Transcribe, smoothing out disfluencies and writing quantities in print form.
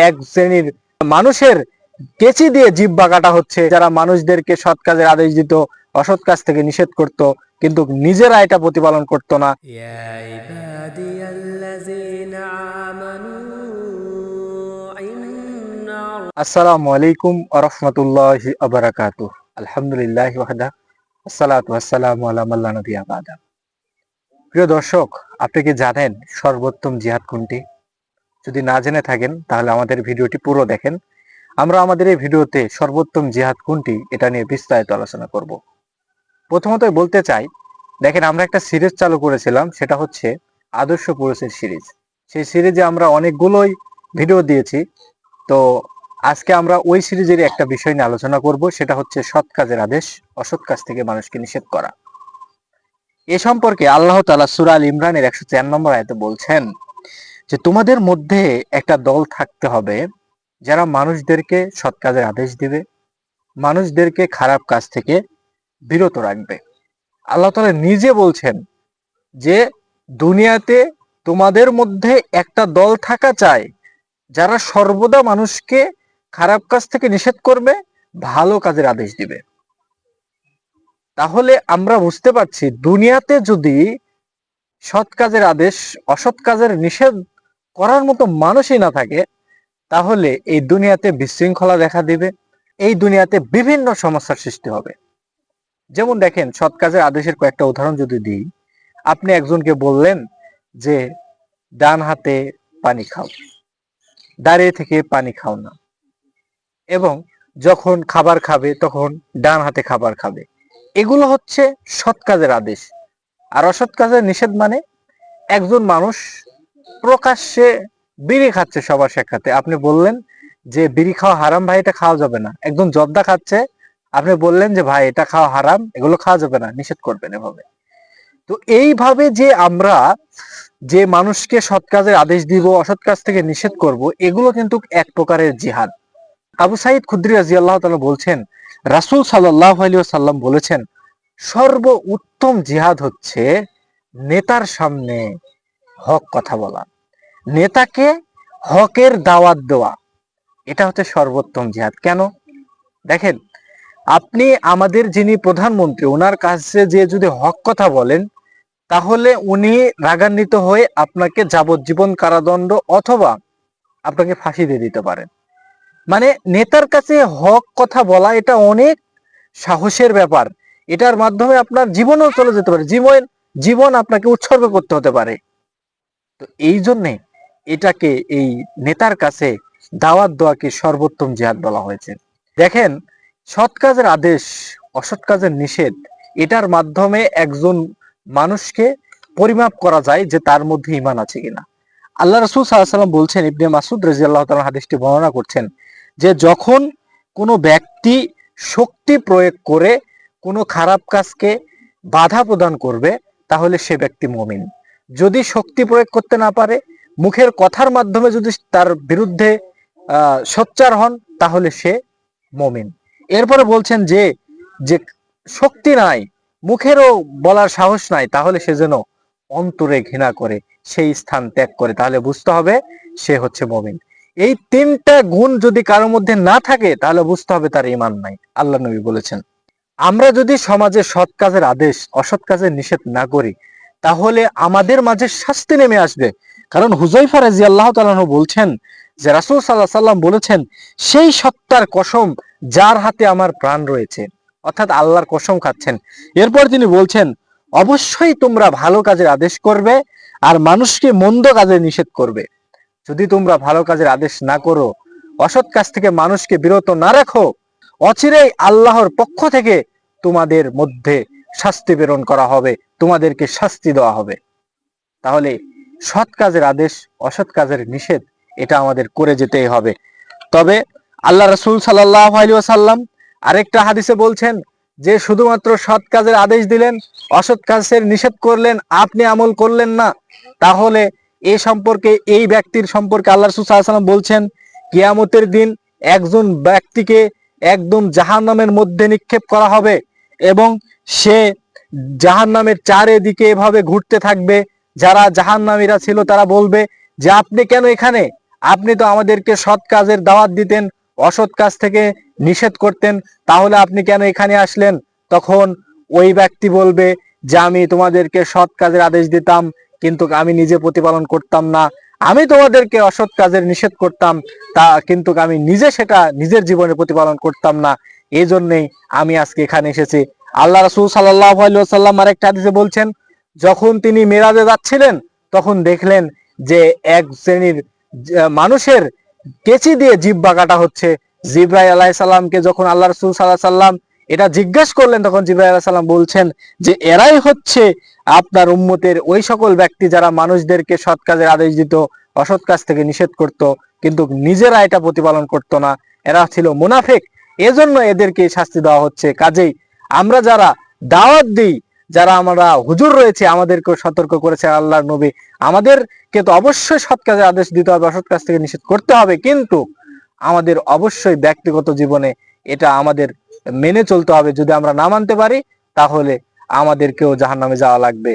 এক শ্রেণীর মানুষের কেচি দিয়ে জিহ্বা কাটা হচ্ছে, যারা মানুষদেরকে সৎ কাজের আদেশ দিত, অসৎ কাজ থেকে নিষেধ করত, কিন্তু নিজেরা এটা প্রতিপালন করতো না। আসসালামু আলাইকুম ওয়া রাহমাতুল্লাহি ওয়া বারাকাতুহু। আলহামদুলিল্লাহি ওয়াহদা, আসসালাতু ওয়াসসালামু আলা মান লা নাবিয়্যা বা'দা। প্রিয় দর্শক, আপনি কি জানেন সর্বোত্তম জিহাদ কোনটি? যদি না জেনে থাকেন তাহলে আমাদের ভিডিওটি পুরো দেখেন। আমরা আমাদের এই ভিডিওতে সর্বোত্তম জিহাদ কোনটি এটা নিয়ে বিস্তারিত আলোচনা করব। প্রথমতই বলতে চাই, দেখেন আমরা একটা সিরিজ চালু করেছিলাম, সেটা হচ্ছে আদর্শ পুরুষের সিরিজ। সেই সিরিজে আমরা অনেকগুলোই ভিডিও দিয়েছি। তো আজকে আমরা ওই সিরিজের একটা বিষয় নিয়ে আলোচনা করব, সেটা হচ্ছে সৎ কাজের আদেশ, অসৎ কাজ থেকে মানুষকে নিষেধ করা। এ সম্পর্কে আল্লাহ তাআলা সূরা আল ইমরানের 104 নম্বর আয়াতে বলছেন যে তোমাদের মধ্যে একটা দল থাকতে হবে যারা মানুষদেরকে সৎ কাজের আদেশ দিবে, মানুষদেরকে খারাপ কাজ থেকে বিরত রাখবে। আল্লাহ তাআলা নিজে বলছেন যে দুনিয়াতে তোমাদের মধ্যে একটা দল থাকা চাই যারা সর্বদা মানুষকে খারাপ কাজ থেকে নিষেধ করবে, ভালো কাজের আদেশ দিবে। তাহলে আমরা বুঝতে পারছি, দুনিয়াতে যদি সৎ কাজের আদেশ, অসৎ কাজের নিষেধ করার মতো মানুষই না থাকে, তাহলে এই দুনিয়াতে বিশৃঙ্খলা দেখা দিবে, এই দুনিয়াতে বিভিন্ন সমস্যার সৃষ্টি হবে। যেমন দেখেন, সৎ কাজের আদেশের কয়েকটা উদাহরণ যদি দিই, আপনি একজনকে বললেন যে ডান হাতে পানি খাও, দাঁড়িয়ে থেকে পানি খাও না, এবং যখন খাবার খাবে তখন ডান হাতে খাবার খাবে। এগুলো হচ্ছে সৎ কাজের আদেশ। আর অসৎ কাজের নিষেধ মানে একজন মানুষ প্রকাশ্যে বিড়ি খাচ্ছে সবার সাক্ষাতে, আপনি বললেন যে বিড়ি খাওয়া হারাম ভাই, এটা খাওয়া যাবে না। একজন জর্দা খাচ্ছে, আপনি বললেন যে ভাই এটা খাওয়া হারাম, এগুলো খাওয়া যাবে না, নিষেধ করবেন এভাবে। তো এইভাবে যে আমরা যে মানুষকে সৎ কাজের আদেশ দিব, অসৎ কাজ থেকে নিষেধ করব, এগুলো কিন্তু এক প্রকারের জিহাদ। আবু সাঈদ খুদরি রাদিয়াল্লাহু তাআলা বলছেন, রাসূল সাল্লাল্লাহু আলাইহি ওয়াসাল্লাম বলেছেন, সর্ব উত্তম জিহাদ হচ্ছে নেতার সামনে হক কথা বলা, নেতাকে হকের দাওয়াত দেওয়া। এটা হচ্ছে সর্বোত্তম জিহাদ। কেন? দেখেন, আপনি আমাদের যিনি প্রধানমন্ত্রী, ওনার কাছে যে যদি হক কথা বলেন, তাহলে উনি রাগান্বিত হয়ে আপনাকে যাবজ্জীবন কারাদণ্ড অথবা আপনাকে ফাঁসি দিয়ে দিতে পারেন। মানে নেতার কাছে হক কথা বলা এটা অনেক সাহসের ব্যাপার। এটার মাধ্যমে আপনার জীবনও চলে যেতে পারে, জীবন আপনাকে উৎসর্গ করতে হতে পারে। তো এই জন্যে এটাকে, এই নেতার কাছে দাওয়াত দেওয়াকে সর্বোত্তম জিহাদ বলা হয়েছে। দেখেন, সৎ কাজের আদেশ, অসৎ কাজের নিষেধ, এটার মাধ্যমে একজন মানুষকে পরিমাপ করা যায় যে তার মধ্যে ঈমান আছে কিনা। আল্লাহ রাসূল সাল্লাল্লাহু আলাইহি ওয়াসাল্লাম বলছেন, ইবনে মাসউদ রাদিয়াল্লাহু তাআলা হাদিসটি বর্ণনা করছেন, যে যখন কোনো ব্যক্তি শক্তি প্রয়োগ করে কোনো খারাপ কাজকে বাধা প্রদান করবে, তাহলে সে ব্যক্তি মুমিন। যদি শক্তি প্রয়োগ করতে না পারে, মুখের কথার মাধ্যমে যদি তার বিরুদ্ধে সোচ্চার হন, তাহলে সে মুমিন। এরপরে বলছেন যে যে শক্তি নাই, মুখেরও বলার সাহস নাই, তাহলে সে যেন অন্তরে ঘৃণা করে সেই স্থান ত্যাগ করে, তাহলে বুঝতে হবে সে হচ্ছে মুমিন। এই তিনটা গুণ যদি কারোর মধ্যে না থাকে, তাহলে বুঝতে হবে তার ঈমান নাই। আল্লাহ নবী বলেছেন, আমরা যদি সমাজে সৎ কাজের আদেশ, অসৎ কাজের নিষেধ না করি, তাহলে আমাদের মাঝে শাস্তি নেমে আসবে। কারণ হুযায়ফা রাদিয়াল্লাহু তাআলা বলছেন যে রাসূল সাল্লাল্লাহু আলাইহি ওয়াসাল্লাম বলেছেন, সেই সত্তার কসম যার হাতে আমার প্রাণ রয়েছে, অর্থাৎ আল্লাহর কসম খাচ্ছেন। এরপর তিনি বলছেন, অবশ্যই তোমরা ভালো কাজের আদেশ করবে আর মানুষকে মন্দ কাজে নিষেধ করবে। যদি তোমরা ভালো কাজের আদেশ না করো, অসৎ কাজ থেকে মানুষকে বিরত না রাখো, অচিরেই আল্লাহর পক্ষ থেকে তোমাদের মধ্যে শাস্তি প্রেরণ করা হবে, তোমাদেরকে শাস্তি দেওয়া হবে। তাহলে সৎ কাজের আদেশ, অসৎ কাজের নিষেধ, এটা আমাদের করে যেতেই হবে। তবে আল্লাহ রাসূল সাল্লাল্লাহু আলাইহি ওয়াসাল্লাম আরেকটা হাদিসে বলছেন যে শুধুমাত্র সৎ কাজের আদেশ দিলেন, অসৎ কাজের নিষেধ করলেন, আপনি আমল করলেন না, তাহলে এই সম্পর্কে, এই ব্যক্তির সম্পর্কে আল্লাহ রাসূল সাল্লাল্লাহু আলাইহি ওয়াসাল্লাম বলছেন, কিয়ামতের দিন একজন ব্যক্তিকে একদম জাহান্নামের মধ্যে নিক্ষেপ করা হবে এবং সে জাহান্নামের চারিদিকে এভাবে ঘুরতে থাকবে। যারা জাহান্নামীরা ছিল তারা বলবে যে আপনি কেন এখানে, আপনি তো আমাদেরকে সৎ কাজের দাওয়াত দিতেন, অসৎ কাজ থেকে নিষেধ করতেন, তাহলে আপনি কেন এখানে আসলেন? তখন ওই ব্যক্তি বলবে যে আমি তোমাদেরকে সৎ কাজের আদেশ দিতাম, কিন্তু আমি নিজে প্রতিপালন করতাম না। আমি তোমাদেরকে অসৎ কাজের নিষেধ করতাম, তা কিন্তু আমি নিজে সেটা নিজের জীবনে প্রতিপালন করতাম না। এই জন্যেই আমি আজকে এখানে এসেছি। আল্লাহ রাসূল সাল্লাল্লাহু আলাইহি ওয়াসাল্লাম আরেকটা হাদিসে বলছেন, যখন তিনি মেরাজে যাচ্ছিলেন তখন দেখলেন যে এক শ্রেণীর মানুষের কেচি দিয়ে জিহ্বা কাটা হচ্ছে। জিবরাইল আলাইহিস সালামকে যখন আল্লাহ রাসূল সাল্লাল্লাহু আলাইহি সাল্লাম এটা জিজ্ঞাসা করলেন, তখন জিবরাইল আলাইহিস সালাম বলছেন যে এরাই হচ্ছে আপনার উম্মতের ওই সকল ব্যক্তি যারা মানুষদেরকে সৎ কাজের আদেশ দিত, অসৎ কাজ থেকে নিষেধ করত, কিন্তু নিজেরা এটা প্রতিপালন করত না। এরা ছিল মুনাফিক, এজন্য এদেরকে শাস্তি দেওয়া হচ্ছে। কাজেই আমরা যারা দাওয়াত দিই, যারা আমরা হুজুর রয়েছে, আমাদেরকে সতর্ক করেছে আল্লাহর নবী, আমাদেরকে তো অবশ্যই সৎ কাজের আদেশ দিতে হবে, অসৎ কাজ থেকে নিষেধ করতে হবে, কিন্তু আমাদের অবশ্যই ব্যক্তিগত জীবনে এটা আমাদের মেনে চলতে হবে। যদি আমরা না মানতে পারি তাহলে আমাদেরকেও জাহান্নামে যাওয়া লাগবে।